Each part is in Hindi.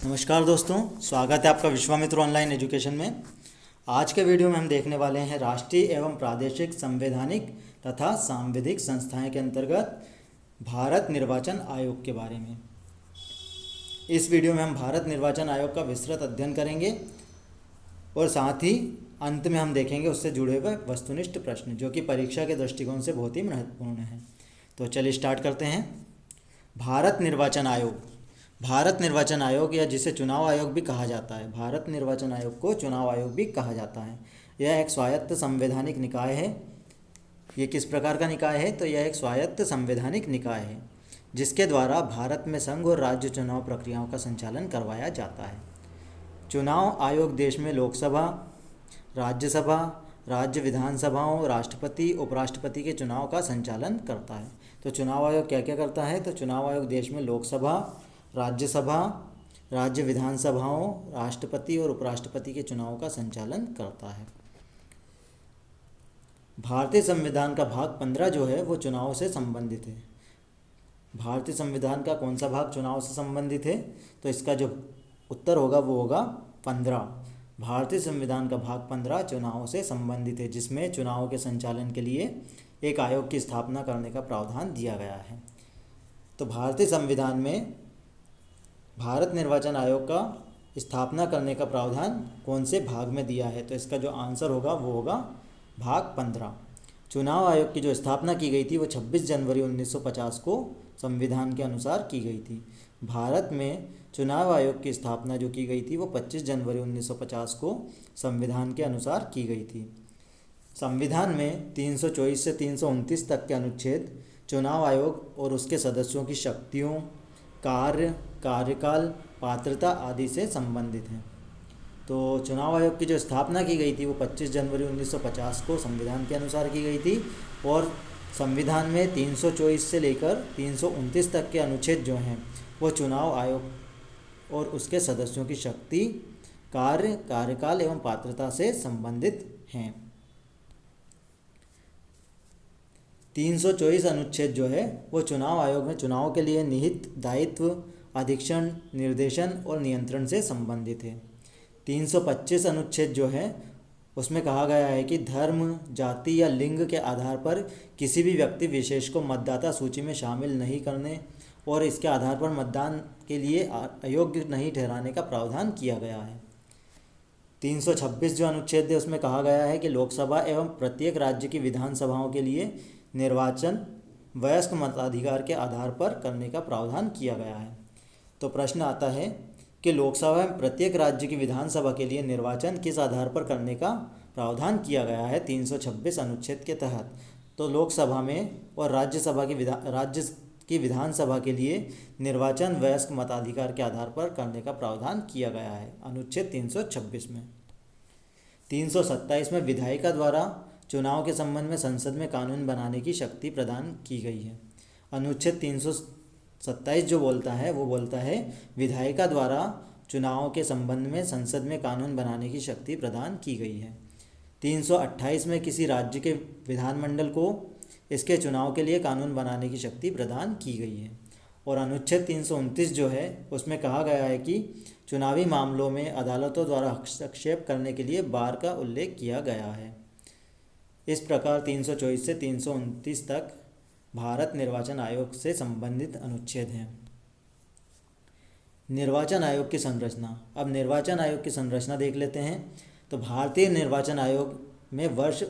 नमस्कार दोस्तों, स्वागत है आपका विश्वामित्र ऑनलाइन एजुकेशन में। आज के वीडियो में हम देखने वाले हैं राष्ट्रीय एवं प्रादेशिक संवैधानिक तथा सांविधिक संस्थाएं के अंतर्गत भारत निर्वाचन आयोग के बारे में। इस वीडियो में हम भारत निर्वाचन आयोग का विस्तृत अध्ययन करेंगे और साथ ही अंत में हम देखेंगे उससे जुड़े हुए वस्तुनिष्ठ प्रश्न जो कि परीक्षा के दृष्टिकोण से बहुत ही महत्वपूर्ण हैं। तो चलिए स्टार्ट करते हैं। भारत निर्वाचन आयोग। भारत निर्वाचन आयोग या जिसे चुनाव आयोग भी कहा जाता है, भारत निर्वाचन आयोग को चुनाव आयोग भी कहा जाता है। यह एक स्वायत्त संवैधानिक निकाय है। ये किस प्रकार का निकाय है? तो यह एक स्वायत्त संवैधानिक निकाय है जिसके द्वारा भारत में संघ और राज्य चुनाव प्रक्रियाओं का संचालन करवाया जाता है। चुनाव आयोग देश में लोकसभा, राज्यसभा, राज्य विधानसभाओं, राष्ट्रपति, उपराष्ट्रपति के चुनाव का संचालन करता है। तो चुनाव आयोग क्या क्या करता है? तो चुनाव आयोग देश में लोकसभा, राज्यसभा, राज्य विधानसभाओं, राष्ट्रपति और उपराष्ट्रपति के चुनाव का संचालन करता है। भारतीय संविधान का भाग 15 जो है वो चुनाव से संबंधित है। भारतीय संविधान का कौन सा भाग चुनाव से संबंधित है? तो इसका जो उत्तर होगा वो होगा 15। भारतीय संविधान का भाग 15 चुनाव से संबंधित है, जिसमें चुनाव के संचालन के लिए एक आयोग की स्थापना करने का प्रावधान दिया गया है। तो भारतीय संविधान में भारत निर्वाचन आयोग का स्थापना करने का प्रावधान कौन से भाग में दिया है? तो इसका जो आंसर होगा वो होगा भाग 15। चुनाव आयोग की जो स्थापना की गई थी वो 26 जनवरी 1950 को संविधान के अनुसार की गई थी। भारत में चुनाव आयोग की स्थापना जो की गई थी वो 25 जनवरी 1950 को संविधान के अनुसार की गई थी। संविधान में 324 से 329 तक के अनुच्छेद चुनाव आयोग और उसके सदस्यों की शक्तियों, कार्य, कार्यकाल, पात्रता आदि से संबंधित हैं। तो चुनाव आयोग की जो स्थापना की गई थी वो 25 जनवरी 1950 को संविधान के अनुसार की गई थी और संविधान में 324 से लेकर 329 तक के अनुच्छेद जो हैं वो चुनाव आयोग और उसके सदस्यों की शक्ति, कार्य, कार्यकाल एवं पात्रता से संबंधित हैं। 324 अनुच्छेद जो है वो चुनाव आयोग में चुनाव के लिए निहित दायित्व, अधीक्षण, निर्देशन और नियंत्रण से संबंधित है। 325 अनुच्छेद जो है उसमें कहा गया है कि धर्म, जाति या लिंग के आधार पर किसी भी व्यक्ति विशेष को मतदाता सूची में शामिल नहीं करने और इसके आधार पर मतदान के लिए अयोग्य नहीं ठहराने का प्रावधान किया गया है। 326 जो अनुच्छेद है उसमें कहा गया है कि लोकसभा एवं प्रत्येक राज्य की विधानसभाओं के लिए निर्वाचन वयस्क मताधिकार के आधार पर करने का प्रावधान किया गया है। तो प्रश्न आता है कि लोकसभा में प्रत्येक राज्य की विधानसभा के लिए निर्वाचन किस आधार पर करने का प्रावधान किया गया है 326 अनुच्छेद के तहत? तो लोकसभा में और राज्य की विधानसभा के लिए निर्वाचन वयस्क मताधिकार के आधार पर करने का प्रावधान किया गया है अनुच्छेद 326 में। 327 में विधायिका द्वारा चुनाव के संबंध में संसद में कानून बनाने की शक्ति प्रदान की गई है। अनुच्छेद 327 जो बोलता है वो बोलता है विधायिका द्वारा चुनाव के संबंध में संसद में कानून बनाने की शक्ति प्रदान की गई है। 328 में किसी राज्य के विधानमंडल को इसके चुनाव के लिए कानून बनाने की शक्ति प्रदान की गई है। और अनुच्छेद 329 जो है उसमें कहा गया है कि चुनावी मामलों में अदालतों द्वारा हस्तक्षेप करने के लिए बार का उल्लेख किया गया है। इस प्रकार 324 से 329 तक भारत निर्वाचन आयोग से संबंधित अनुच्छेद हैं। निर्वाचन आयोग की संरचना। अब निर्वाचन आयोग की संरचना देख लेते हैं। तो भारतीय निर्वाचन आयोग में वर्ष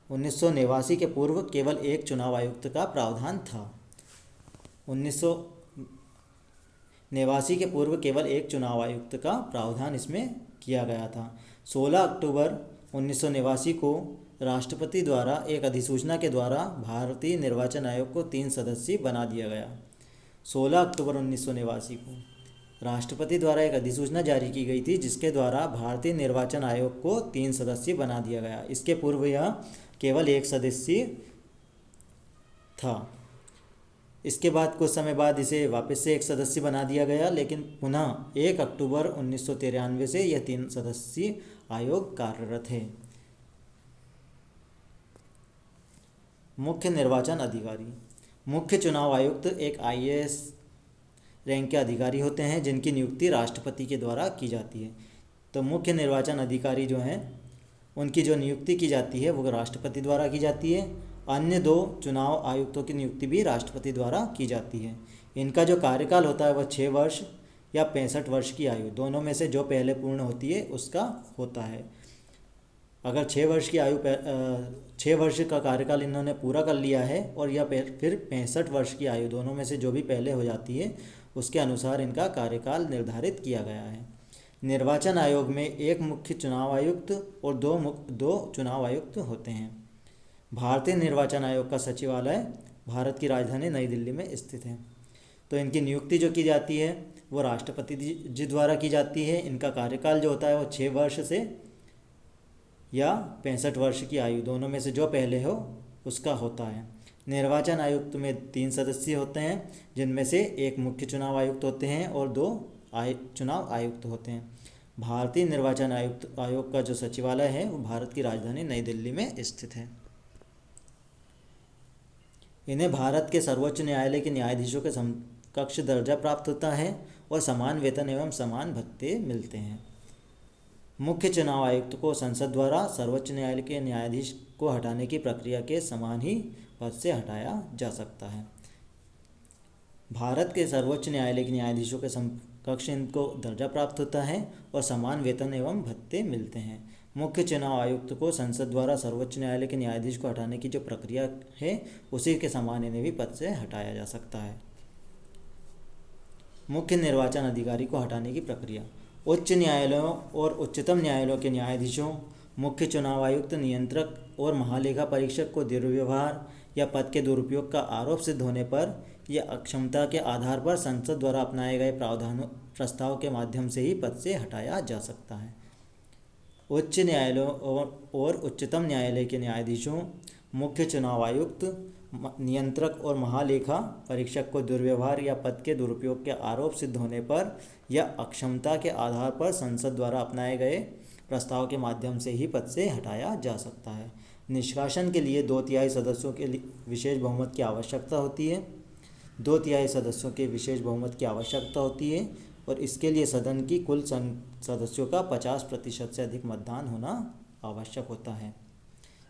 1989 के पूर्व केवल एक चुनाव आयुक्त का प्रावधान था। 1989 के पूर्व केवल एक चुनाव आयुक्त का प्रावधान इसमें किया गया था। 16 अक्टूबर 1989 को राष्ट्रपति द्वारा एक अधिसूचना के द्वारा भारतीय निर्वाचन आयोग को 3 सदस्यीय बना दिया गया। 16 अक्टूबर 1989 को राष्ट्रपति द्वारा एक अधिसूचना जारी की गई थी जिसके द्वारा भारतीय निर्वाचन आयोग को 3 सदस्यीय बना दिया गया। इसके पूर्व यह केवल 1 सदस्यीय था। इसके बाद कुछ समय बाद इसे वापस से 1 सदस्यीय बना दिया गया, लेकिन पुनः 1 अक्टूबर 1993 से यह 3 सदस्यीय आयोग कार्यरत है। मुख्य निर्वाचन अधिकारी। मुख्य चुनाव आयुक्त एक आईएएस रैंक के अधिकारी होते हैं जिनकी नियुक्ति राष्ट्रपति के द्वारा की जाती है। तो मुख्य निर्वाचन अधिकारी जो हैं उनकी जो नियुक्ति की जाती है वो राष्ट्रपति द्वारा की जाती है। अन्य दो चुनाव आयुक्तों की नियुक्ति भी राष्ट्रपति द्वारा की जाती है। इनका जो कार्यकाल होता है वह 6 वर्ष या 65 वर्ष की आयु, दोनों में से जो पहले पूर्ण होती है उसका होता है। अगर 6 वर्ष की आयु 6 वर्ष का कार्यकाल इन्होंने पूरा कर लिया है और या फिर 65 वर्ष की आयु, दोनों में से जो भी पहले हो जाती है उसके अनुसार इनका कार्यकाल निर्धारित किया गया है। निर्वाचन आयोग में एक मुख्य चुनाव आयुक्त और दो चुनाव आयुक्त होते हैं। भारतीय निर्वाचन आयोग का सचिवालय भारत की राजधानी नई दिल्ली में स्थित है। तो इनकी नियुक्ति जो की जाती है वो राष्ट्रपति जी द्वारा की जाती है। इनका कार्यकाल जो होता है वो 6 वर्ष से या 65 वर्ष की आयु, दोनों में से जो पहले हो उसका होता है। निर्वाचन आयुक्त में 3 सदस्य होते हैं जिनमें से एक मुख्य चुनाव आयुक्त होते हैं और 2 चुनाव आयुक्त होते हैं। भारतीय निर्वाचन आयोग का जो सचिवालय है वो भारत की राजधानी नई दिल्ली में स्थित है। इन्हें भारत के सर्वोच्च न्यायालय के न्यायाधीशों के समकक्ष दर्जा प्राप्त होता है और समान वेतन एवं समान भत्ते मिलते हैं। मुख्य चुनाव आयुक्त को संसद द्वारा सर्वोच्च न्यायालय के न्यायाधीश को हटाने की प्रक्रिया के समान ही पद से हटाया जा सकता है। भारत के सर्वोच्च न्यायालय के न्यायाधीशों के समकक्ष इनको दर्जा प्राप्त होता है और समान वेतन एवं भत्ते मिलते हैं। मुख्य चुनाव आयुक्त को संसद द्वारा सर्वोच्च न्यायालय के न्यायाधीश को हटाने की जो प्रक्रिया है उसी के समान इन्हें भी पद से हटाया जा सकता है। मुख्य निर्वाचन अधिकारी को हटाने की प्रक्रिया। उच्च न्यायालयों और उच्चतम न्यायालयों के न्यायाधीशों, मुख्य चुनाव आयुक्त, नियंत्रक और महालेखा परीक्षक को दुर्व्यवहार या पद के दुरुपयोग का आरोप सिद्ध होने पर या अक्षमता के आधार पर संसद द्वारा अपनाए गए प्रावधानों प्रस्ताव के माध्यम से ही पद से हटाया जा सकता है। उच्च न्यायालयों और उच्चतम न्यायालय के न्यायाधीशों, मुख्य चुनाव आयुक्त, नियंत्रक और महालेखा परीक्षक को दुर्व्यवहार या पद के दुरुपयोग के आरोप सिद्ध होने पर या अक्षमता के आधार पर संसद द्वारा अपनाए गए प्रस्ताव के माध्यम से ही पद से हटाया जा सकता है। निष्कासन के लिए 2/3 सदस्यों के विशेष बहुमत की आवश्यकता होती है। 2/3 सदस्यों के विशेष बहुमत की आवश्यकता होती है और इसके लिए सदन की कुल सदस्यों का 50% से अधिक मतदान होना आवश्यक होता है।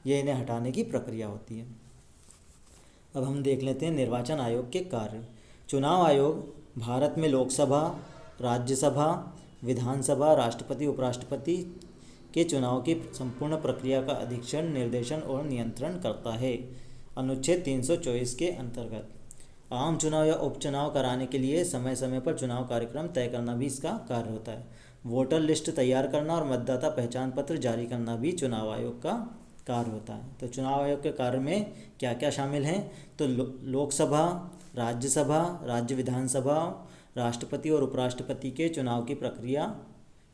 यह इन्हें हटाने की प्रक्रिया होती है। अब हम देख लेते हैं निर्वाचन आयोग के कार्य। चुनाव आयोग भारत में लोकसभा, राज्यसभा, विधानसभा, राष्ट्रपति, उपराष्ट्रपति के चुनाव की संपूर्ण प्रक्रिया का अधीक्षण, निर्देशन और नियंत्रण करता है। अनुच्छेद 324 के अंतर्गत आम चुनाव या उपचुनाव कराने के लिए समय समय पर चुनाव कार्यक्रम तय करना भी इसका कार्य होता है। वोटर लिस्ट तैयार करना और मतदाता पहचान पत्र जारी करना भी चुनाव आयोग का कार्य होता है। तो चुनाव आयोग के कार्य में क्या क्या शामिल हैं? तो लोकसभा, राज्यसभा, राज्य विधानसभा, राष्ट्रपति और उपराष्ट्रपति के चुनाव की प्रक्रिया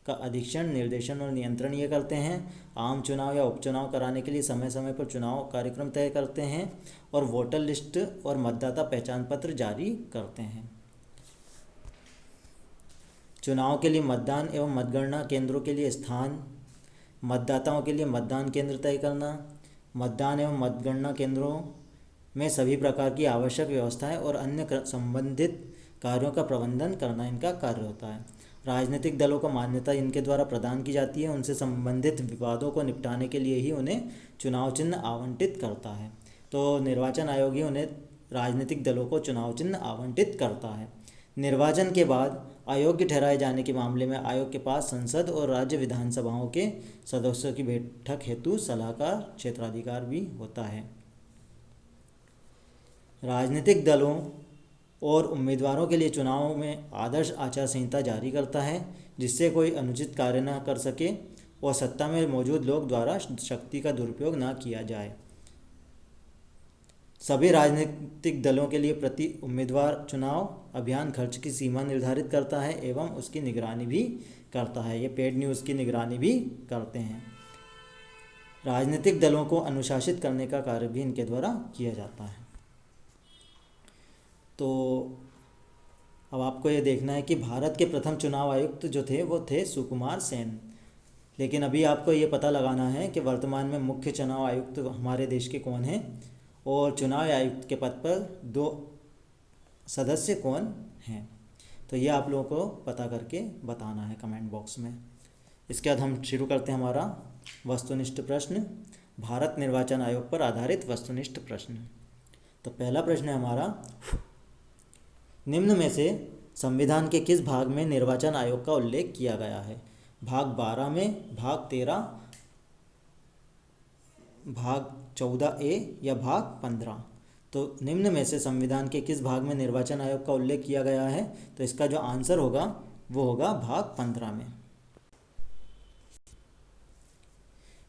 का अधीक्षण, निर्देशन और नियंत्रण ये करते हैं। आम चुनाव या उपचुनाव कराने के लिए समय समय पर चुनाव कार्यक्रम तय करते हैं और वोटर लिस्ट और मतदाता पहचान पत्र जारी करते हैं। चुनाव के लिए मतदान एवं मतगणना केंद्रों के लिए स्थान, मतदाताओं के लिए मतदान केंद्र तय करना, मतदान एवं मतगणना केंद्रों में सभी प्रकार की आवश्यक व्यवस्थाएं और अन्य संबंधित कार्यों का प्रबंधन करना इनका कार्य होता है। राजनीतिक दलों को मान्यता इनके द्वारा प्रदान की जाती है। उनसे संबंधित विवादों को निपटाने के लिए ही उन्हें चुनाव चिन्ह आवंटित करता है। तो निर्वाचन आयोग ही उन्हें राजनीतिक दलों को चुनाव चिन्ह आवंटित करता है। निर्वाचन के बाद अयोग्य ठहराए जाने के मामले में आयोग के पास संसद और राज्य विधानसभाओं के सदस्यों की बैठक हेतु सलाहकार क्षेत्राधिकार भी होता है। राजनीतिक दलों और उम्मीदवारों के लिए चुनाव में आदर्श आचार संहिता जारी करता है जिससे कोई अनुचित कार्य न कर सके और सत्ता में मौजूद लोग द्वारा शक्ति का दुरुपयोग न किया जाए। सभी राजनीतिक दलों के लिए प्रति उम्मीदवार चुनाव अभियान खर्च की सीमा निर्धारित करता है एवं उसकी निगरानी भी करता है। ये पेड न्यूज़ की निगरानी भी करते हैं। राजनीतिक दलों को अनुशासित करने का कार्य भी इनके द्वारा किया जाता है। तो अब आपको ये देखना है कि भारत के प्रथम चुनाव आयुक्त जो थे वो थे सुकुमार सेन। लेकिन अभी आपको ये पता लगाना है कि वर्तमान में मुख्य चुनाव आयुक्त हमारे देश के कौन हैं और चुनाव आयुक्त के पद पर 2 सदस्य कौन हैं। तो ये आप लोगों को पता करके बताना है कमेंट बॉक्स में। इसके बाद हम शुरू करते हैं हमारा वस्तुनिष्ठ प्रश्न, भारत निर्वाचन आयोग पर आधारित वस्तुनिष्ठ प्रश्न। तो पहला प्रश्न है हमारा, निम्न में से संविधान के किस भाग में निर्वाचन आयोग का उल्लेख किया गया है? भाग 12 में, भाग 13, भाग 14A या भाग 15? तो निम्न में से संविधान के किस भाग में निर्वाचन आयोग का उल्लेख किया गया है? तो इसका जो आंसर होगा वो होगा भाग 15 में।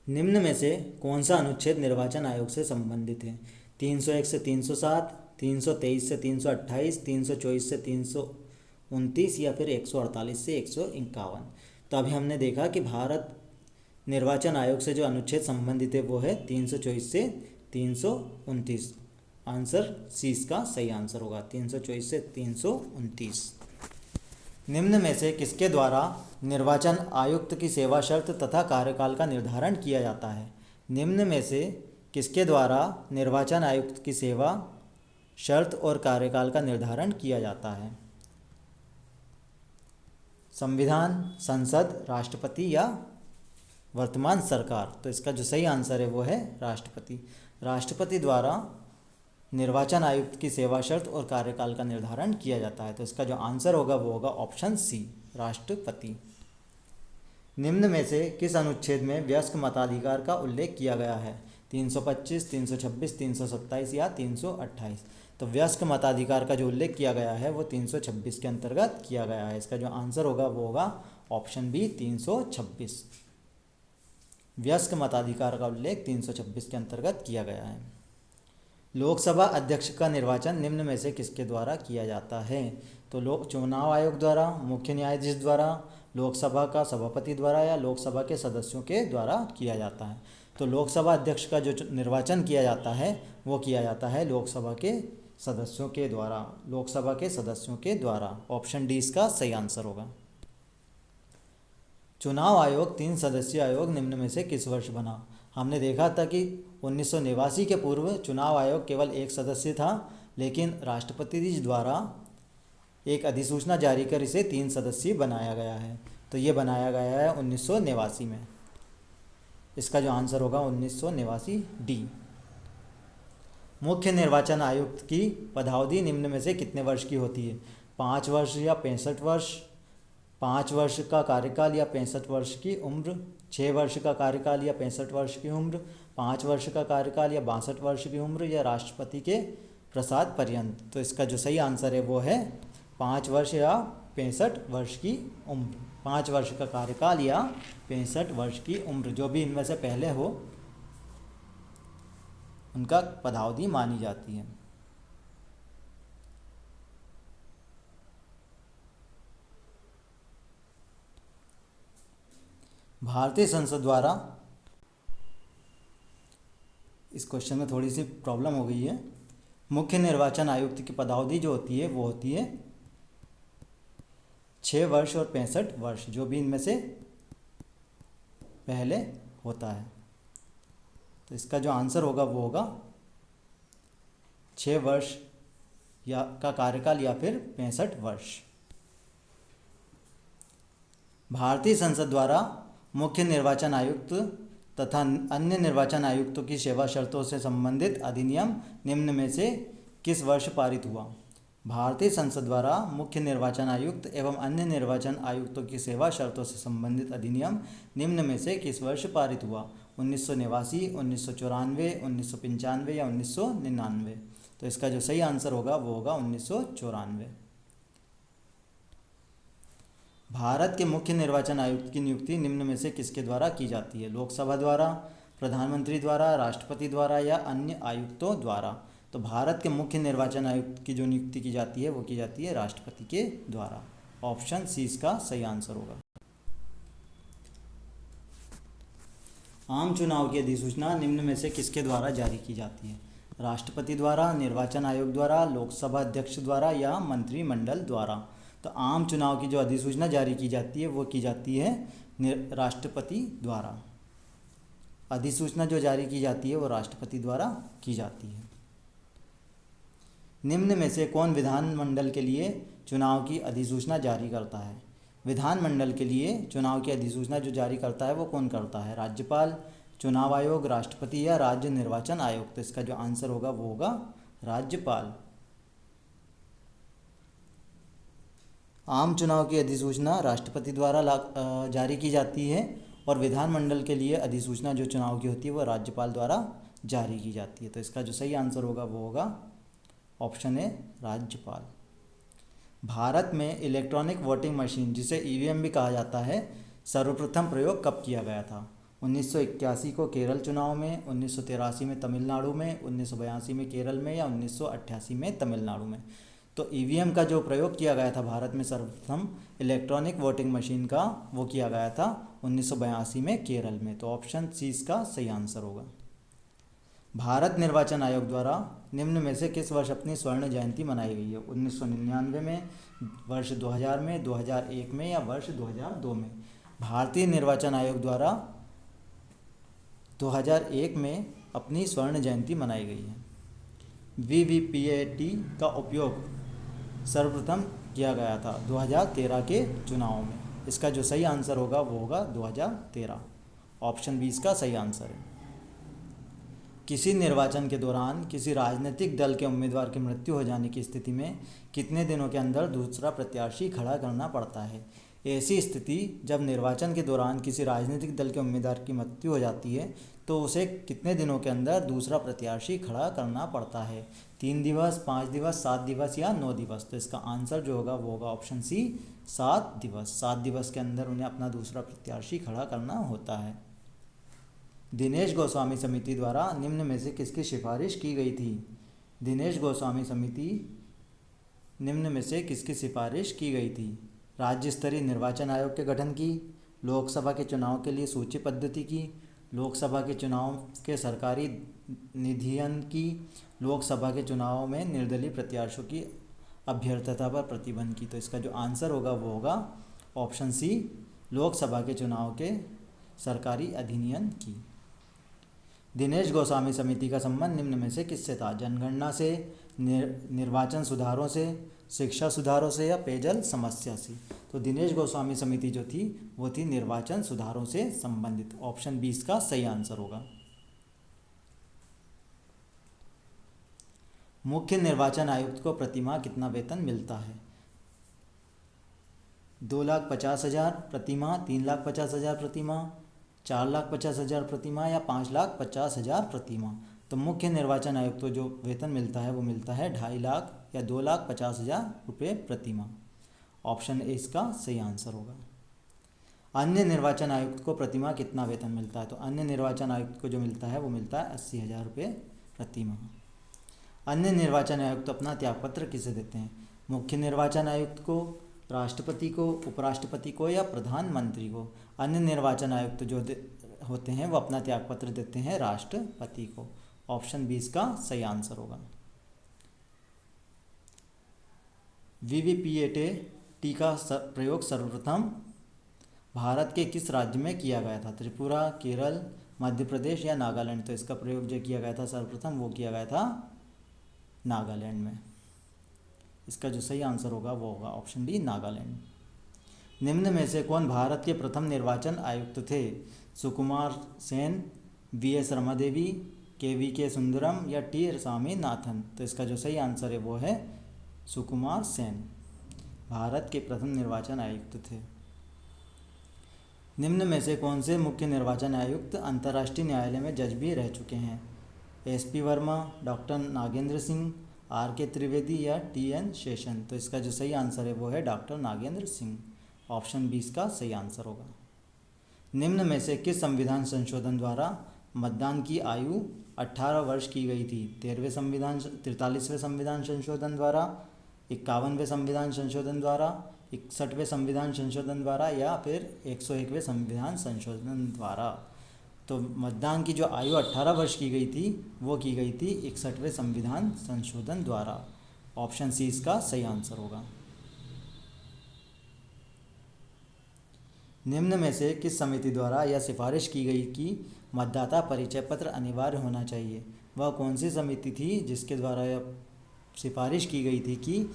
निम्न में से कौन सा अनुच्छेद निर्वाचन आयोग से संबंधित है? 301 से 307, 323 से 328, 324 से 329 या फिर 148 से 151? तो अभी हमने देखा कि भारत निर्वाचन आयोग से जो अनुच्छेद संबंधित है वो है 324 से 329। आंसर सी इसका सही आंसर होगा, 324 से 329। निम्न में से किसके द्वारा निर्वाचन आयुक्त की सेवा शर्त तथा कार्यकाल का निर्धारण किया जाता है? निम्न में से किसके द्वारा निर्वाचन आयुक्त की सेवा शर्त और कार्यकाल का निर्धारण किया जाता है? संविधान, संसद, राष्ट्रपति या वर्तमान सरकार? तो इसका जो सही आंसर है वो है राष्ट्रपति। राष्ट्रपति द्वारा निर्वाचन आयुक्त की सेवा शर्त और कार्यकाल का निर्धारण किया जाता है। तो इसका जो आंसर होगा वो होगा ऑप्शन सी, राष्ट्रपति। निम्न में से किस अनुच्छेद में वयस्क मताधिकार का उल्लेख किया गया है? 325, 326, 327 या 328? तो वयस्क मताधिकार का जो उल्लेख किया गया है वो 326 के अंतर्गत किया गया है। इसका जो आंसर होगा वो होगा ऑप्शन बी, 326। वयस्क मताधिकार का उल्लेख 326 के अंतर्गत किया गया है। लोकसभा अध्यक्ष का निर्वाचन निम्न में से किसके द्वारा किया जाता है? तो लोक चुनाव आयोग द्वारा, मुख्य न्यायाधीश द्वारा, लोकसभा का सभापति द्वारा या लोकसभा के सदस्यों के द्वारा किया जाता है? तो लोकसभा अध्यक्ष का जो निर्वाचन किया जाता है वो किया जाता है लोकसभा के सदस्यों के द्वारा, लोकसभा के सदस्यों के द्वारा। ऑप्शन डी इसका सही आंसर होगा। चुनाव आयोग 3 सदस्यीय आयोग निम्न में से किस वर्ष बना? हमने देखा था कि 1989 के पूर्व चुनाव आयोग केवल 1 सदस्य था, लेकिन राष्ट्रपति जी द्वारा एक अधिसूचना जारी कर इसे 3 सदस्यीय बनाया गया है। तो ये बनाया गया है 1989 में। इसका जो आंसर होगा 1989 डी। मुख्य निर्वाचन आयुक्त की पदावधि निम्न में से कितने वर्ष की होती है? 5 वर्ष या 65 वर्ष, 5 वर्ष का कार्यकाल या 65 वर्ष की उम्र, 6 वर्ष का कार्यकाल या 65 वर्ष की उम्र, 5 वर्ष का कार्यकाल या 62 वर्ष की उम्र या राष्ट्रपति के प्रसाद पर्यंत? तो इसका जो सही आंसर है वो है 5 वर्ष या 65 वर्ष की उम्र। 5 वर्ष का कार्यकाल या 65 वर्ष की उम्र, जो भी इनमें से पहले हो उनका पदावधि मानी जाती है। भारतीय संसद द्वारा, इस क्वेश्चन में थोड़ी सी प्रॉब्लम हो गई है। मुख्य निर्वाचन आयुक्त की पदावधि जो होती है वो होती है 6 वर्ष और 65 वर्ष, जो भी इनमें से पहले होता है। तो इसका जो आंसर होगा वो होगा 6 वर्ष या का कार्यकाल या फिर 65 वर्ष। भारतीय संसद द्वारा मुख्य निर्वाचन आयुक्त तथा अन्य निर्वाचन आयुक्तों की सेवा शर्तों से संबंधित अधिनियम निम्न में से किस वर्ष पारित हुआ? भारतीय संसद द्वारा मुख्य निर्वाचन आयुक्त एवं अन्य निर्वाचन आयुक्तों की सेवा शर्तों से संबंधित अधिनियम निम्न में से किस वर्ष पारित हुआ? 1989, 1994, 1995 या 1999? तो इसका जो सही आंसर होगा वो होगा 1994। भारत के मुख्य निर्वाचन आयुक्त की नियुक्ति निम्न में से किसके द्वारा की जाती है? लोकसभा द्वारा, प्रधानमंत्री द्वारा, राष्ट्रपति द्वारा या अन्य आयुक्तों द्वारा? तो भारत के मुख्य निर्वाचन आयुक्त की जो नियुक्ति की जाती है वो की जाती है राष्ट्रपति के द्वारा। ऑप्शन सी इसका सही आंसर होगा। आम चुनाव की अधिसूचना निम्न में से किसके द्वारा जारी की जाती है? राष्ट्रपति द्वारा, निर्वाचन आयोग द्वारा, लोकसभा अध्यक्ष द्वारा या मंत्रिमंडल द्वारा? तो आम चुनाव की जो अधिसूचना जारी की जाती है वो की जाती है राष्ट्रपति द्वारा। अधिसूचना जो जारी की जाती है वो राष्ट्रपति द्वारा की जाती है। निम्न में से कौन विधानमंडल के लिए चुनाव की अधिसूचना जारी करता है? विधानमंडल के लिए चुनाव की अधिसूचना जो जारी करता है वो कौन करता है? राज्यपाल, चुनाव आयोग, राष्ट्रपति या राज्य निर्वाचन आयोग? तो इसका जो आंसर होगा वो होगा राज्यपाल। आम चुनाव की अधिसूचना राष्ट्रपति द्वारा जारी की जाती है और विधानमंडल के लिए अधिसूचना जो चुनाव की होती है वो राज्यपाल द्वारा जारी की जाती है। तो इसका जो सही आंसर होगा वो होगा ऑप्शन ए राज्यपाल। भारत में इलेक्ट्रॉनिक वोटिंग मशीन जिसे ईवीएम भी कहा जाता है सर्वप्रथम प्रयोग कब किया गया था? 1981 को केरल चुनाव में, 1983 में तमिलनाडु में, 1982 में केरल में या 1988 में तमिलनाडु में? तो ईवीएम का जो प्रयोग किया गया था भारत में सर्वप्रथम इलेक्ट्रॉनिक वोटिंग मशीन का वो किया गया था 1982 में केरल में। तो ऑप्शन सी इसका सही आंसर होगा। भारत निर्वाचन आयोग द्वारा निम्न में से किस वर्ष अपनी स्वर्ण जयंती मनाई गई है? 1999 में, वर्ष 2000 में, 2001 में या वर्ष 2002 में? भारतीय निर्वाचन आयोग द्वारा 2001 में अपनी स्वर्ण जयंती मनाई गई है। वीवीपीएटी का उपयोग सर्वप्रथम किया गया था 2013 के चुनाव में। इसका जो सही आंसर होगा वो होगा 2013। ऑप्शन बी इसका सही आंसर है। किसी निर्वाचन के दौरान किसी राजनीतिक दल के उम्मीदवार की मृत्यु हो जाने की स्थिति में कितने दिनों के अंदर दूसरा प्रत्याशी खड़ा करना पड़ता है? ऐसी स्थिति जब निर्वाचन के दौरान किसी राजनीतिक दल के उम्मीदवार की मृत्यु हो जाती है तो उसे कितने दिनों के अंदर दूसरा प्रत्याशी खड़ा करना पड़ता है? 3 दिवस, 5 दिवस, 7 दिवस या 9 दिवस? तो इसका आंसर जो होगा वो होगा ऑप्शन सी 7 दिवस। 7 दिवस के अंदर उन्हें अपना दूसरा प्रत्याशी खड़ा करना होता है। दिनेश गोस्वामी समिति द्वारा निम्न में से किसकी सिफारिश की गई थी? दिनेश गोस्वामी समिति निम्न में से किसकी सिफारिश की गई थी? राज्य स्तरीय निर्वाचन आयोग के गठन की, लोकसभा के चुनाव के लिए सूची पद्धति की, लोकसभा के चुनाव के सरकारी निधियन की, लोकसभा के चुनाव में निर्दलीय प्रत्याशियों की अभ्यर्थता पर प्रतिबंध की? तो इसका जो आंसर होगा वो होगा ऑप्शन सी लोकसभा के चुनाव के सरकारी अधिनियम की। दिनेश गोस्वामी समिति का संबंध निम्न में से किससे था? जनगणना से, निर्वाचन सुधारों से, शिक्षा सुधारों से या पेयजल समस्या से? तो दिनेश गोस्वामी समिति जो थी वो थी निर्वाचन सुधारों से संबंधित। ऑप्शन बी इसका सही आंसर होगा। मुख्य निर्वाचन आयुक्त को प्रतिमाह कितना वेतन मिलता है? 2,50,000 प्रतिमाह, 3,50,000 प्रतिमाह, 4,50,000 प्रतिमाह या 5,50,000 प्रतिमाह? तो मुख्य निर्वाचन आयुक्त को जो वेतन मिलता है वो मिलता है 2.5 लाख या 2,50,000 रुपये प्रतिमाह। ऑप्शन ए इसका सही आंसर होगा। अन्य निर्वाचन आयुक्त को प्रतिमाह कितना वेतन मिलता है? तो अन्य निर्वाचन आयुक्त को जो मिलता है वो मिलता है 80,000 रुपये प्रतिमाह। अन्य निर्वाचन आयुक्त अपना त्यागपत्र किसे देते हैं? मुख्य निर्वाचन आयुक्त को, राष्ट्रपति को, उपराष्ट्रपति को या प्रधानमंत्री को? अन्य निर्वाचन आयुक्त जो होते हैं वो अपना त्यागपत्र देते हैं राष्ट्रपति को। ऑप्शन बी इसका सही आंसर होगा। वीवीपीएटी का प्रयोग सर्वप्रथम भारत के किस राज्य में किया गया था? त्रिपुरा, केरल, मध्य प्रदेश या नागालैंड? तो इसका प्रयोग जो किया गया था सर्वप्रथम वो किया गया था नागालैंड में। इसका जो सही आंसर होगा वो होगा ऑप्शन डी नागालैंड। निम्न में से कौन भारत के प्रथम निर्वाचन आयुक्त थे? सुकुमार सेन, वी.एस. रमादेवी, के.वी.के. सुंदरम या टी. स्वामीनाथन? तो इसका जो सही आंसर है वो है सुकुमार सेन, भारत के प्रथम निर्वाचन आयुक्त थे। निम्न में से कौन से मुख्य निर्वाचन आयुक्त अंतर्राष्ट्रीय न्यायालय में जज भी रह चुके हैं? S P. Verma, doctor Nagendra Singh, R K. Trivedi या टी.एन. शेषन? तो इसका जो सही आंसर है वो है doctor Nagendra Singh. Option B इसका सही आंसर होगा। निम्न में से किस संविधान संशोधन द्वारा मतदान की आयु 18 वर्ष की गई थी? 43वें संविधान संशोधन द्वारा, 51वें संविधान संशोधन द्वारा, 61वें संविधान संशोधन द्वारा या फिर 101वें संविधान संशोधन द्वारा? तो मतदान की जो आयु 18 वर्ष की गई थी वो की गई थी 61वें संविधान संशोधन द्वारा। ऑप्शन सी इसका सही आंसर होगा। निम्न में से किस समिति द्वारा यह सिफारिश की गई कि मतदाता परिचय पत्र अनिवार्य होना चाहिए? वह कौन सी समिति थी जिसके द्वारा यह सिफारिश की गई थी कि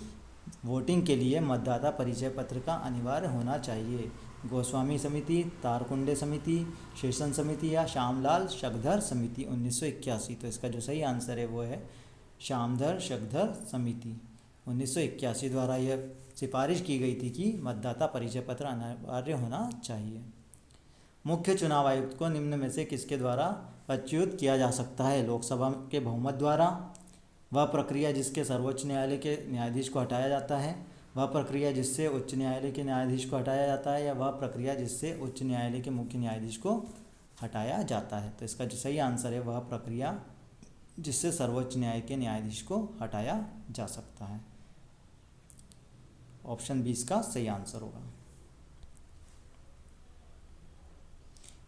वोटिंग के लिए मतदाता परिचय पत्र का अनिवार्य होना चाहिए? गोस्वामी समिति, तारकुंडे समिति, शेषन समिति या श्यामलाल शक्धर समिति 1981। तो इसका जो सही आंसर है वो है श्यामधर शक्धर समिति 1981 द्वारा यह सिफारिश की गई थी कि मतदाता परिचय पत्र अनिवार्य होना चाहिए। मुख्य चुनाव आयुक्त को निम्न में से किसके द्वारा पदच्युत किया जा सकता है? लोकसभा के बहुमत द्वारा, वह प्रक्रिया जिसके सर्वोच्च न्यायालय के न्यायाधीश को हटाया जाता है, वह प्रक्रिया जिससे उच्च न्यायालय के न्यायाधीश को हटाया जाता है, या वह प्रक्रिया जिससे उच्च न्यायालय के मुख्य न्यायाधीश को हटाया जाता है? तो इसका जो सही आंसर है वह प्रक्रिया जिससे सर्वोच्च न्यायालय के न्यायाधीश को हटाया जा सकता है। ऑप्शन 20 का सही आंसर होगा।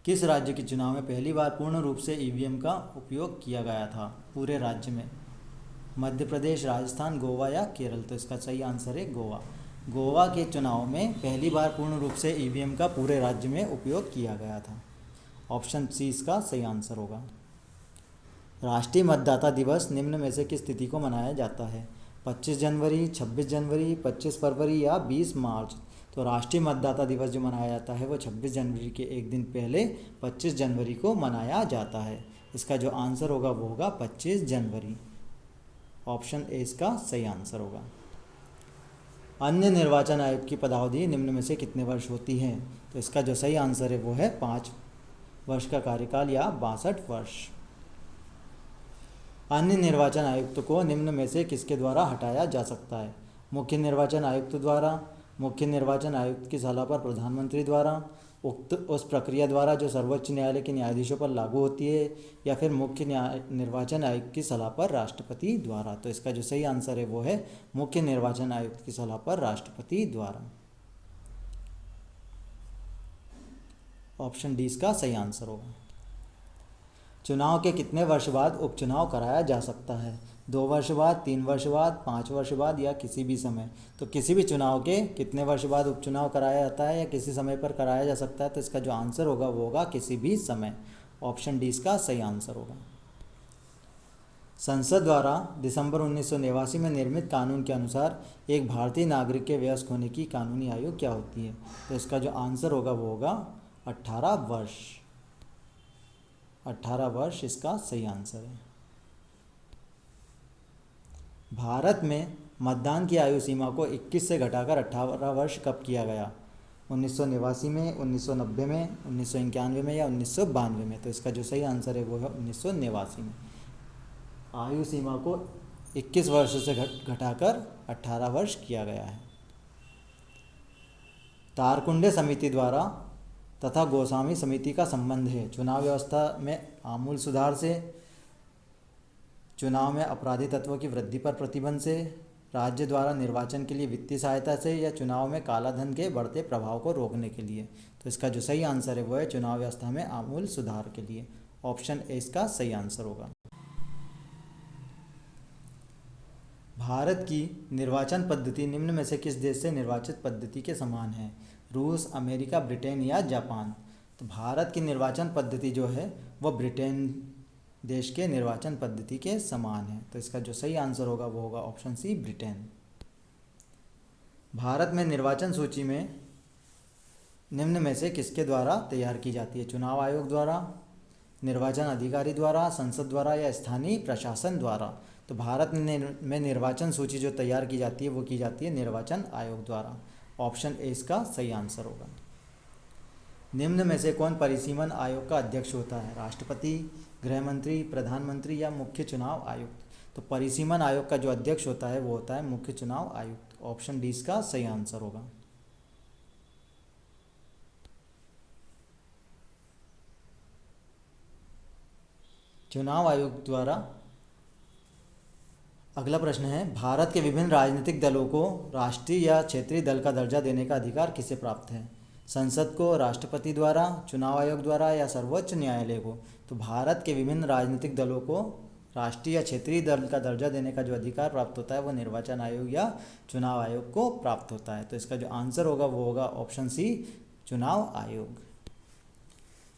किस राज्य के चुनाव में पहली बार पूर्ण रूप से ईवीएम का उपयोग किया गया था पूरे राज्य में? मध्य प्रदेश, राजस्थान, गोवा या केरल? तो इसका सही आंसर है गोवा। गोवा के चुनाव में पहली बार पूर्ण रूप से ईवीएम का पूरे राज्य में उपयोग किया गया था। ऑप्शन सी इसका सही आंसर होगा। राष्ट्रीय मतदाता दिवस निम्न में से किस तिथि को मनाया जाता है? 25 जनवरी, 26 जनवरी, 25 फरवरी या 20 मार्च? तो राष्ट्रीय मतदाता दिवस जो मनाया जाता है वो 26 जनवरी के एक दिन पहले 25 जनवरी को मनाया जाता है। इसका जो आंसर होगा वो होगा 25 जनवरी। ऑप्शन ए इसका सही आंसर होगा। अन्य निर्वाचन आयोग की पदावधि निम्न में से कितने वर्ष होती है? तो इसका जो सही आंसर है वो है 5 वर्ष का कार्यकाल या 62 वर्ष। अन्य निर्वाचन आयुक्त को निम्न में से किसके द्वारा हटाया जा सकता है? मुख्य निर्वाचन आयुक्त द्वारा, मुख्य निर्वाचन आयुक्त की सलाह पर प्रधानमंत्री द्वारा, उक्त उस प्रक्रिया द्वारा जो सर्वोच्च न्यायालय के न्यायाधीशों पर लागू होती है, या फिर मुख्य निर्वाचन आयुक्त की सलाह पर राष्ट्रपति द्वारा? तो इसका जो सही आंसर है वो है मुख्य निर्वाचन आयुक्त की सलाह पर राष्ट्रपति द्वारा। ऑप्शन डी इसका सही आंसर होगा। चुनाव के कितने वर्ष बाद उपचुनाव कराया जा सकता है? 2 वर्ष बाद, 3 वर्ष बाद, 5 वर्ष बाद या किसी भी समय? तो किसी भी चुनाव के कितने वर्ष बाद उपचुनाव कराया जाता है या किसी समय पर कराया जा सकता है? तो इसका जो आंसर होगा वो होगा किसी भी समय। ऑप्शन डी इसका सही आंसर होगा। संसद द्वारा दिसंबर 1989 में निर्मित कानून के अनुसार एक भारतीय नागरिक के वयस्क होने की कानूनी आयु क्या होती है? तो इसका जो आंसर होगा वो होगा 18 वर्ष। 18 वर्ष इसका सही आंसर है। भारत में मतदान की आयु सीमा को 21 से घटाकर 18 वर्ष कब किया गया? 1989 में, 1990 में, 1991 में या 1992 में? तो इसका जो सही आंसर है वो है 1989 में। आयु सीमा को 21 वर्ष से घटाकर 18 वर्ष किया गया है। तारकुंडे समिति द्वारा तथा गोस्वामी समिति का संबंध है? चुनाव व्यवस्था में आमूल सुधार से, चुनाव में अपराधी तत्वों की वृद्धि पर प्रतिबंध से, राज्य द्वारा निर्वाचन के लिए वित्तीय सहायता से, या चुनाव में कालाधन के बढ़ते प्रभाव को रोकने के लिए? तो इसका जो सही आंसर है वो है चुनाव व्यवस्था में आमूल सुधार के लिए। ऑप्शन ए इसका सही आंसर होगा। भारत की निर्वाचन पद्धति निम्न में से किस देश से निर्वाचित पद्धति के समान है? रूस, अमेरिका, ब्रिटेन या जापान? तो भारत की निर्वाचन पद्धति जो है वह ब्रिटेन देश के निर्वाचन पद्धति के समान है। तो इसका जो सही आंसर होगा वो होगा ऑप्शन सी, ब्रिटेन। भारत में निर्वाचन सूची में निम्न में से किसके द्वारा तैयार की जाती है? चुनाव आयोग द्वारा, निर्वाचन अधिकारी द्वारा, संसद द्वारा या स्थानीय प्रशासन द्वारा? तो भारत में निर्वाचन सूची जो तैयार की जाती है वो की जाती है निर्वाचन आयोग द्वारा। ऑप्शन ए इसका सही आंसर होगा। निम्न में से कौन परिसीमन आयोग का अध्यक्ष होता है? राष्ट्रपति, गृह मंत्री, प्रधानमंत्री या मुख्य चुनाव आयुक्त? तो परिसीमन आयोग का जो अध्यक्ष होता है वो होता है मुख्य चुनाव आयुक्त। ऑप्शन डी इसका सही आंसर होगा। चुनाव आयोग द्वारा अगला प्रश्न है, भारत के विभिन्न राजनीतिक दलों को राष्ट्रीय या क्षेत्रीय दल का दर्जा देने का अधिकार किसे प्राप्त है? संसद को, राष्ट्रपति द्वारा, चुनाव आयोग द्वारा या सर्वोच्च न्यायालय को? तो भारत के विभिन्न राजनीतिक दलों को राष्ट्रीय या क्षेत्रीय दल का दर्जा देने का जो अधिकार प्राप्त होता है वो निर्वाचन आयोग या चुनाव आयोग को प्राप्त होता है। तो इसका जो आंसर होगा वो होगा ऑप्शन सी, चुनाव आयोग।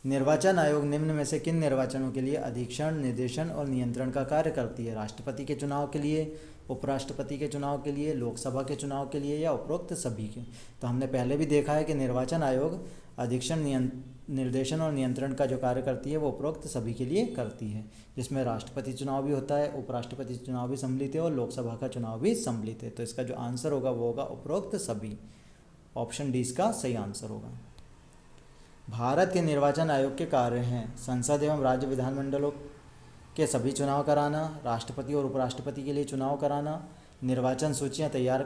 निर्वाचन आयोग निम्न में से किन निर्वाचनों के लिए अधीक्षण, निर्देशन और नियंत्रण का कार्य करती है? राष्ट्रपति के चुनाव के लिए, उपराष्ट्रपति के चुनाव के लिए, लोकसभा के चुनाव के लिए या उपरोक्त सभी के? तो हमने पहले भी देखा है कि निर्वाचन आयोग अधीक्षण, निर्देशन और नियंत्रण का जो कार्य करती है वो उपरोक्त सभी के लिए करती है, जिसमें राष्ट्रपति चुनाव भी होता है, उपराष्ट्रपति चुनाव भी सम्मिलित है और लोकसभा का चुनाव भी सम्मिलित है। तो इसका जो आंसर होगा वो होगा उपरोक्त सभी। ऑप्शन डी इसका सही आंसर होगा। भारत के निर्वाचन आयोग के कार्य हैं संसद एवं राज्य विधानमंडलों के सभी चुनाव कराना, राष्ट्रपति और उपराष्ट्रपति के लिए चुनाव कराना, निर्वाचन सूचियां तैयार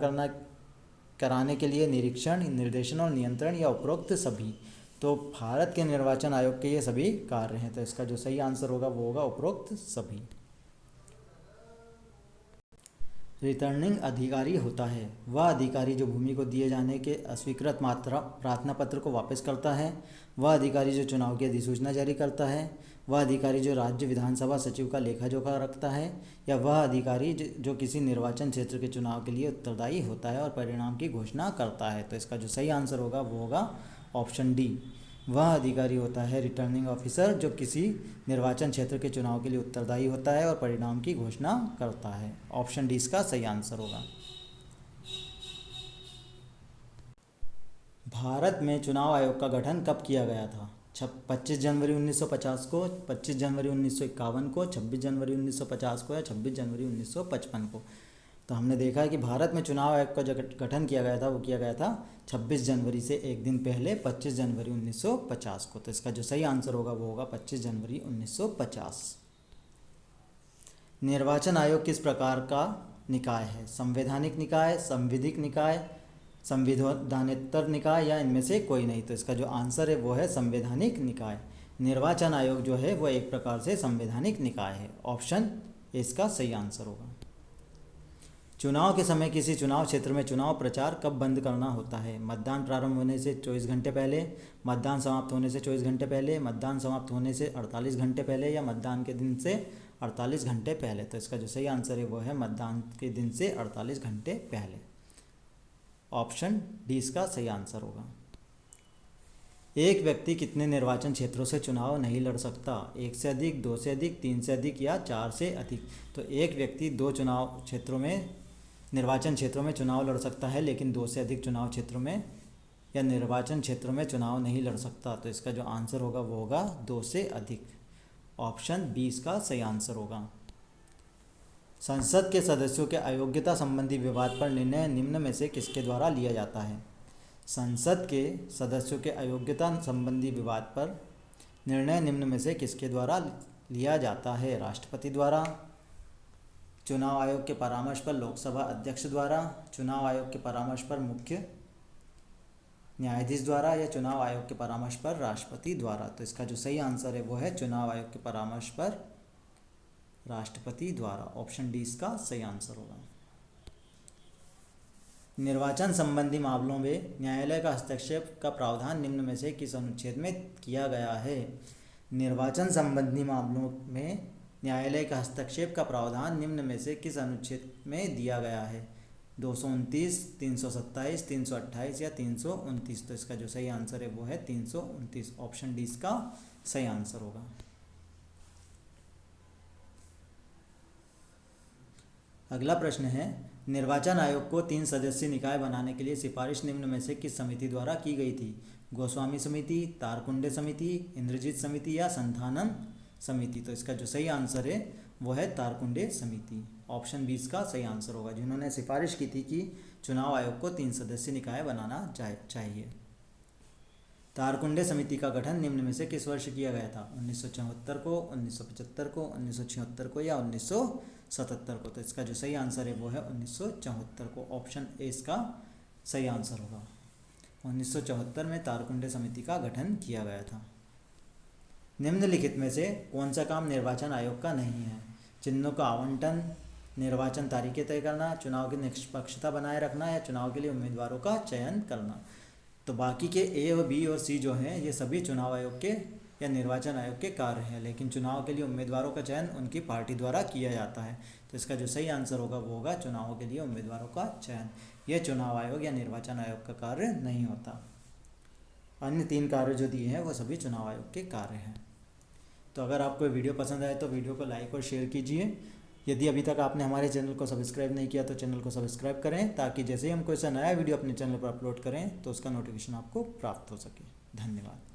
कराने के लिए निरीक्षण, निर्देशन और नियंत्रण या उपरोक्त सभी। तो भारत के निर्वाचन आयोग के ये सभी कार्य हैं, तो इसका जो सही आंसर होगा वो होगा उपरोक्त सभी। रिटर्निंग अधिकारी होता है वह अधिकारी जो भूमि को दिए जाने के अस्वीकृत मात्रा प्रार्थना पत्र को वापस करता है, वह अधिकारी जो चुनाव की अधिसूचना जारी करता है, वह अधिकारी जो राज्य विधानसभा सचिव का लेखा जोखा रखता है, या वह अधिकारी जो किसी निर्वाचन क्षेत्र के चुनाव के लिए उत्तरदायी होता है और परिणाम की घोषणा करता है। तो इसका जो सही आंसर होगा वो होगा ऑप्शन डी। वह अधिकारी होता है रिटर्निंग ऑफिसर जो किसी निर्वाचन क्षेत्र के चुनाव के लिए उत्तरदायी होता है और परिणाम की घोषणा करता है। ऑप्शन डी इसका सही आंसर होगा। भारत में चुनाव आयोग का गठन कब किया गया था? 25 जनवरी 1950 को, 25 जनवरी 1951 को, 26 जनवरी 1950 को या 26 जनवरी 1955 को? तो हमने देखा है कि भारत में चुनाव आयोग का जो गठन किया गया था वो किया गया था 26 जनवरी से एक दिन पहले 25 जनवरी 1950 को। तो इसका जो सही आंसर होगा वो होगा 25 जनवरी 1950। निर्वाचन आयोग किस प्रकार का निकाय है? संवैधानिक निकाय, संविधिक निकाय, संविधानेतर निकाय या इनमें से कोई नहीं? तो इसका जो आंसर है वो है संवैधानिक निकाय। निर्वाचन आयोग जो है वो एक प्रकार से संवैधानिक निकाय है। ऑप्शन इसका सही आंसर होगा। चुनाव के समय किसी चुनाव क्षेत्र में चुनाव प्रचार कब बंद करना होता है? मतदान प्रारंभ होने से 24 घंटे पहले, मतदान समाप्त होने से 24 घंटे पहले, मतदान समाप्त होने से 48 घंटे पहले या मतदान के दिन से 48 घंटे पहले? तो इसका जो सही आंसर है वो है मतदान के दिन से 48 घंटे पहले। ऑप्शन डी इसका सही आंसर होगा। एक व्यक्ति कितने निर्वाचन क्षेत्रों से चुनाव नहीं लड़ सकता? 1 से अधिक, 2 से अधिक, 3 से अधिक या 4 से अधिक? तो एक व्यक्ति 2 चुनाव क्षेत्रों में, निर्वाचन क्षेत्रों में चुनाव लड़ सकता है, लेकिन 2 से अधिक चुनाव क्षेत्रों में या निर्वाचन क्षेत्रों में चुनाव नहीं लड़ सकता। तो इसका जो आंसर होगा वो होगा 2 से अधिक। ऑप्शन बी इसका सही आंसर होगा। संसद के सदस्यों के अयोग्यता संबंधी विवाद पर निर्णय निम्न में से किसके द्वारा लिया जाता है? संसद के सदस्यों के अयोग्यता संबंधी विवाद पर निर्णय निम्न में से किसके द्वारा लिया जाता है? राष्ट्रपति द्वारा, चुनाव आयोग के परामर्श पर लोकसभा अध्यक्ष द्वारा, चुनाव आयोग के परामर्श पर मुख्य न्यायाधीश द्वारा या चुनाव आयोग के परामर्श पर राष्ट्रपति द्वारा? तो इसका जो सही आंसर है वो है चुनाव आयोग के परामर्श पर राष्ट्रपति द्वारा। ऑप्शन डी इसका सही आंसर होगा। निर्वाचन संबंधी मामलों में न्यायालय का हस्तक्षेप का प्रावधान निम्न में से किस अनुच्छेद में किया गया है? निर्वाचन संबंधी मामलों में न्यायालय का हस्तक्षेप का प्रावधान निम्न में से किस अनुच्छेद में दिया गया है? 229, 327, 328 या 329? तो इसका जो सही आंसर है वो है 329। ऑप्शन डी इसका सही आंसर होगा। अगला प्रश्न है, निर्वाचन आयोग को 3 सदस्यीय निकाय बनाने के लिए सिफारिश निम्न में से किस समिति द्वारा की गई थी? गोस्वामी समिति, तारकुंडे समिति, इंद्रजीत समिति या संथानम समिति? तो इसका जो सही आंसर है वो है तारकुंडे समिति। ऑप्शन बी इसका सही आंसर होगा, जिन्होंने सिफारिश की थी कि चुनाव आयोग को 3 सदस्यीय निकाय बनाना चाहिए। तारकुंडे समिति का गठन निम्न में से किस वर्ष किया गया था? 1974 को, 1975 को, 1976 को या 1977 को? तो इसका जो सही आंसर है वो है 1974 को। ऑप्शन ए इसका सही आंसर होगा। 1974 में तारकुंडे समिति का गठन किया गया था। निम्नलिखित में से कौन सा काम निर्वाचन आयोग का नहीं है? चिन्हों का आवंटन, निर्वाचन तारीखें तय करना, चुनाव की निष्पक्षता बनाए रखना या चुनाव के लिए उम्मीदवारों का चयन करना? तो बाकी के ए और बी और सी जो हैं ये सभी चुनाव आयोग के या निर्वाचन आयोग के कार्य हैं, लेकिन चुनाव के लिए उम्मीदवारों का चयन उनकी पार्टी द्वारा किया जाता है। तो इसका जो सही आंसर होगा वो होगा चुनाव के लिए उम्मीदवारों का चयन। यह चुनाव आयोग या निर्वाचन आयोग का कार्य नहीं होता। अन्य 3 कार्य जो दिए हैं वो सभी चुनाव आयोग के कार्य हैं। तो अगर आपको वीडियो पसंद आए तो वीडियो को लाइक और शेयर कीजिए। यदि अभी तक आपने हमारे चैनल को सब्सक्राइब नहीं किया तो चैनल को सब्सक्राइब करें, ताकि जैसे ही हम कोई सा नया वीडियो अपने चैनल पर अपलोड करें तो उसका नोटिफिकेशन आपको प्राप्त हो सके। धन्यवाद।